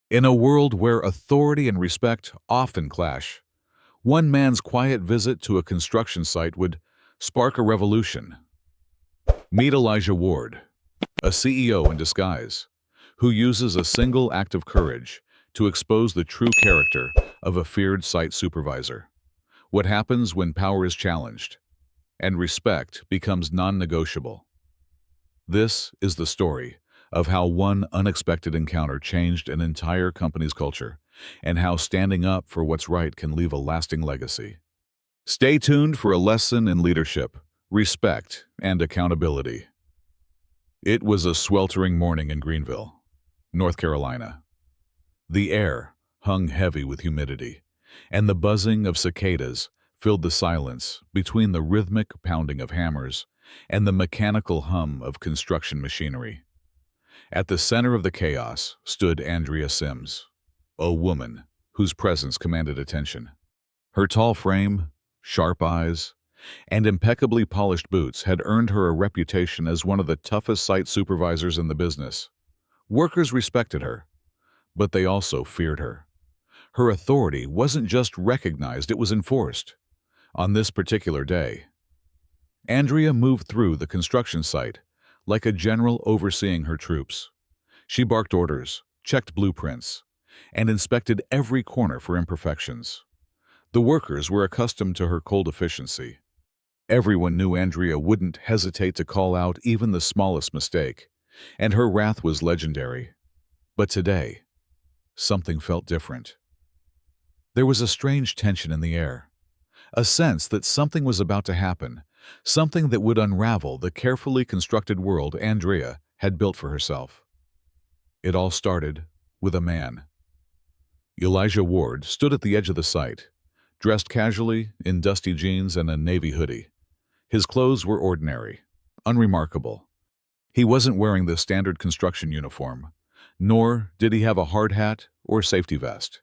In a world where authority and respect often clash, one man's quiet visit to a construction site would spark a revolution. Meet Elijah Ward, a CEO in disguise, who uses a single act of courage to expose the true character of a feared site supervisor. What happens when power is challenged and respect becomes non-negotiable? This is the story of how one unexpected encounter changed an entire company's culture, and how standing up for what's right can leave a lasting legacy. Stay tuned for a lesson in leadership, respect, and accountability. It was a sweltering morning in Greenville, North Carolina. The air hung heavy with humidity, and the buzzing of cicadas filled the silence between the rhythmic pounding of hammers and the mechanical hum of construction machinery. At the center of the chaos stood Andrea Simms, a woman whose presence commanded attention. Her tall frame, sharp eyes, and impeccably polished boots had earned her a reputation as one of the toughest site supervisors in the business. Workers respected her, but they also feared her. Her authority wasn't just recognized, it was enforced. On this particular day, Andrea moved through the construction site like a general overseeing her troops. She barked orders, checked blueprints, and inspected every corner for imperfections. The workers were accustomed to her cold efficiency. Everyone knew Andrea wouldn't hesitate to call out even the smallest mistake, and her wrath was legendary. But today, something felt different. There was a strange tension in the air, a sense that something was about to happen, something that would unravel the carefully constructed world Andrea had built for herself. It all started with a man. Elijah Ward stood at the edge of the site, dressed casually in dusty jeans and a navy hoodie. His clothes were ordinary, unremarkable. He wasn't wearing the standard construction uniform, nor did he have a hard hat or safety vest.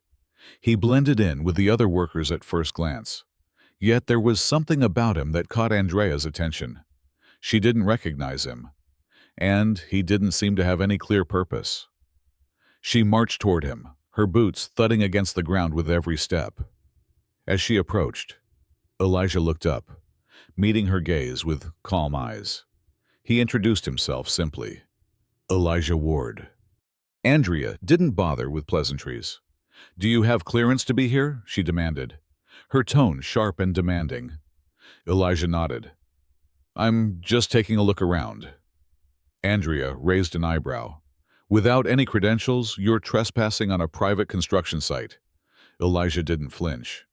He blended in with the other workers at first glance. Yet there was something about him that caught Andrea's attention. She didn't recognize him, and he didn't seem to have any clear purpose. She marched toward him, her boots thudding against the ground with every step. As she approached, Elijah looked up, meeting her gaze with calm eyes. He introduced himself simply, Elijah Ward. Andrea didn't bother with pleasantries. "Do you have clearance to be here?" she demanded, her tone sharp and demanding. Elijah nodded. "I'm just taking a look around." Andrea raised an eyebrow. "Without any credentials, you're trespassing on a private construction site." Elijah didn't flinch.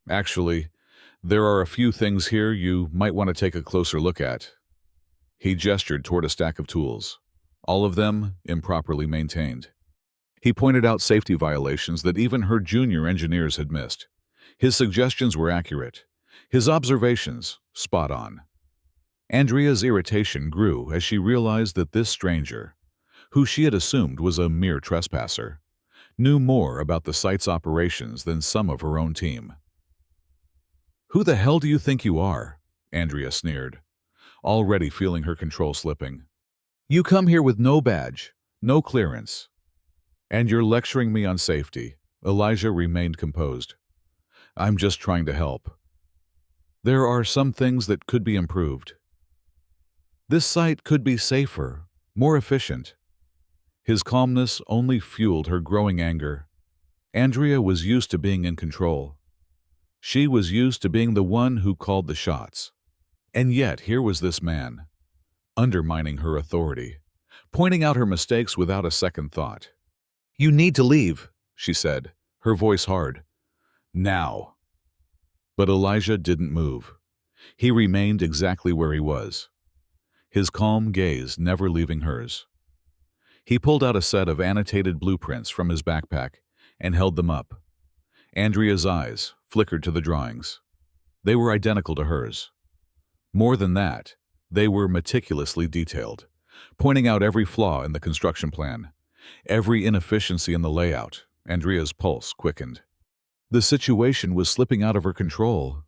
"Actually, there are a few things here you might want to take a closer look at." He gestured toward a stack of tools, all of them improperly maintained. He pointed out safety violations that even her junior engineers had missed. His suggestions were accurate, his observations spot on. Andrea's irritation grew as she realized that this stranger, who she had assumed was a mere trespasser, knew more about the site's operations than some of her own team. "Who the hell do you think you are?" Andrea sneered, already feeling her control slipping. "You come here with no badge, no clearance, and you're lecturing me on safety." Elijah remained composed. "I'm just trying to help. There are some things that could be improved. This site could be safer, more efficient." His calmness only fueled her growing anger. Andrea was used to being in control. She was used to being the one who called the shots. And yet here was this man, undermining her authority, pointing out her mistakes without a second thought. "You need to leave," she said, her voice hard. "Now." But Elijah didn't move. He remained exactly where he was, his calm gaze never leaving hers. He pulled out a set of annotated blueprints from his backpack and held them up. Andrea's eyes flickered to the drawings. They were identical to hers. More than that, they were meticulously detailed, pointing out every flaw in the construction plan, every inefficiency in the layout. Andrea's pulse quickened. The situation was slipping out of her control.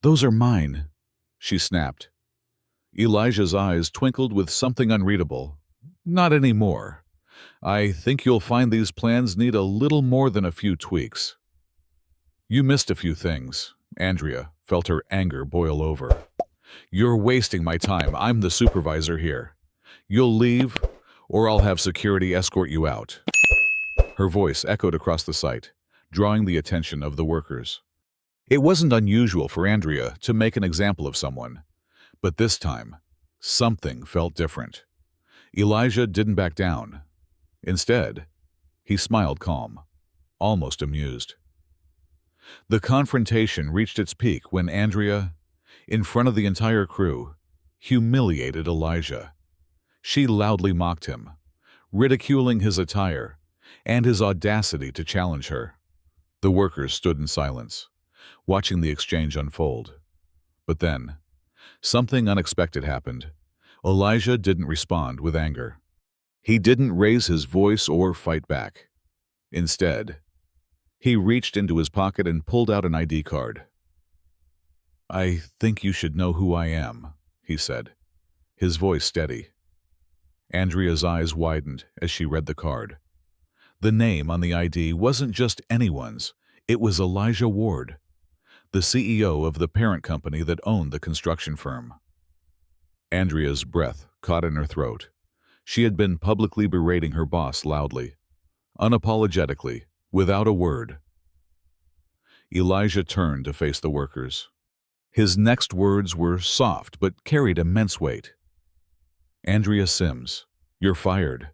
"Those are mine," she snapped. Elijah's eyes twinkled with something unreadable. "Not anymore. I think you'll find these plans need a little more than a few tweaks. You missed a few things. Andrea felt her anger boil over. You're wasting my time. I'm the supervisor here. You'll leave, or I'll have security escort you out. Her voice echoed across the site, drawing the attention of the workers. It wasn't unusual for Andrea to make an example of someone, but this time, something felt different. Elijah didn't back down. Instead, he smiled calm, almost amused. The confrontation reached its peak when Andrea, in front of the entire crew, humiliated Elijah. She loudly mocked him, ridiculing his attire and his audacity to challenge her. The workers stood in silence, watching the exchange unfold. But then, something unexpected happened. Elijah didn't respond with anger. He didn't raise his voice or fight back. Instead, he reached into his pocket and pulled out an ID card. "I think you should know who I am," he said, his voice steady. Andrea's eyes widened as she read the card. The name on the ID wasn't just anyone's, it was Elijah Ward, the CEO of the parent company that owned the construction firm. Andrea's breath caught in her throat. She had been publicly berating her boss loudly, unapologetically, without a word. Elijah turned to face the workers. His next words were soft but carried immense weight. "Andrea Simms, you're fired,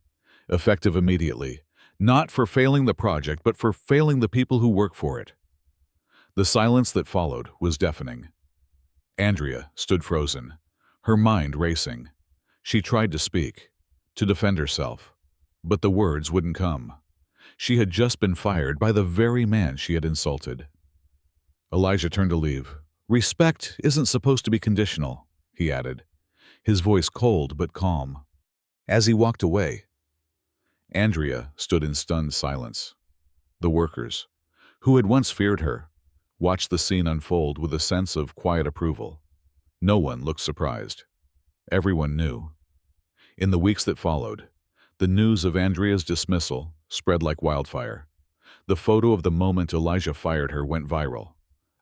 effective immediately, not for failing the project, but for failing the people who work for it." The silence that followed was deafening. Andrea stood frozen, her mind racing. She tried to speak, to defend herself, but the words wouldn't come. She had just been fired by the very man she had insulted. Elijah turned to leave. "Respect isn't supposed to be conditional," he added, his voice cold but calm. As he walked away, Andrea stood in stunned silence. The workers, who had once feared her, watched the scene unfold with a sense of quiet approval. No one looked surprised. Everyone knew. In the weeks that followed, the news of Andrea's dismissal spread like wildfire. The photo of the moment Elijah fired her went viral,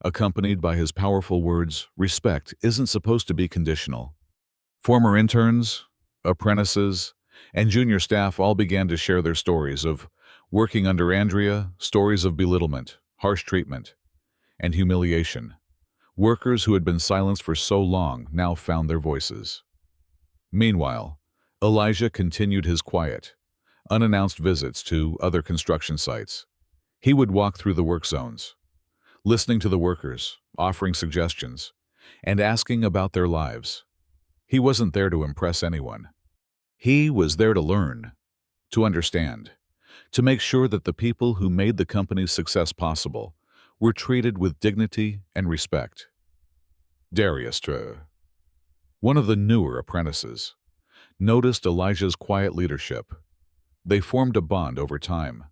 accompanied by his powerful words, "Respect isn't supposed to be conditional." Former interns, apprentices, and junior staff all began to share their stories of working under Andrea, stories of belittlement, harsh treatment, and humiliation. Workers who had been silenced for so long now found their voices. Meanwhile, Elijah continued his quiet, unannounced visits to other construction sites. He would walk through the work zones, listening to the workers, offering suggestions, and asking about their lives. He wasn't there to impress anyone. He was there to learn, to understand, to make sure that the people who made the company's success possible were treated with dignity and respect. Darius, one of the newer apprentices, noticed Elijah's quiet leadership. They formed a bond over time,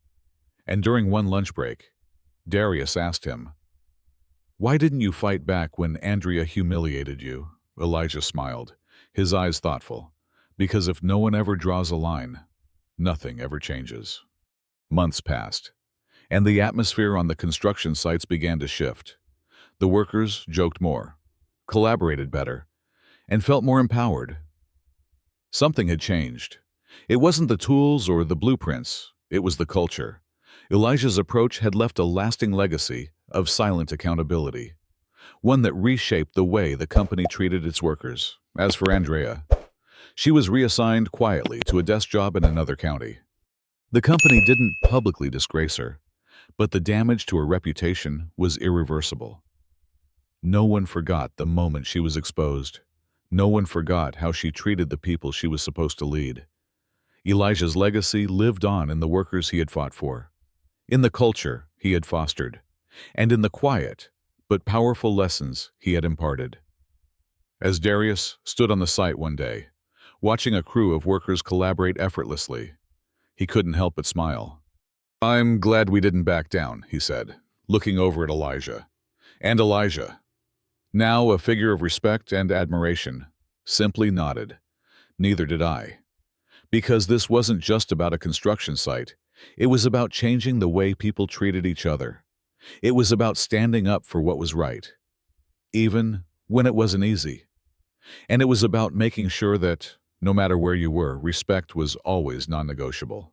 and during one lunch break, Darius asked him, "Why didn't you fight back when Andrea humiliated you?" Elijah smiled, his eyes thoughtful. "Because if no one ever draws a line, nothing ever changes." Months passed, and the atmosphere on the construction sites began to shift. The workers joked more, collaborated better, and felt more empowered. Something had changed. It wasn't the tools or the blueprints, it was the culture. Elijah's approach had left a lasting legacy of silent accountability, one that reshaped the way the company treated its workers. As for Andrea, she was reassigned quietly to a desk job in another county. The company didn't publicly disgrace her, but the damage to her reputation was irreversible. No one forgot the moment she was exposed. No one forgot how she treated the people she was supposed to lead. Elijah's legacy lived on in the workers he had fought for, in the culture he had fostered, and in the quiet but powerful lessons he had imparted. As Darius stood on the site one day, watching a crew of workers collaborate effortlessly, he couldn't help but smile. "I'm glad we didn't back down," he said, looking over at Elijah. And Elijah, now a figure of respect and admiration, simply nodded. "Neither did I." Because this wasn't just about a construction site. It was about changing the way people treated each other. It was about standing up for what was right, even when it wasn't easy. And it was about making sure that, no matter where you were, respect was always non-negotiable.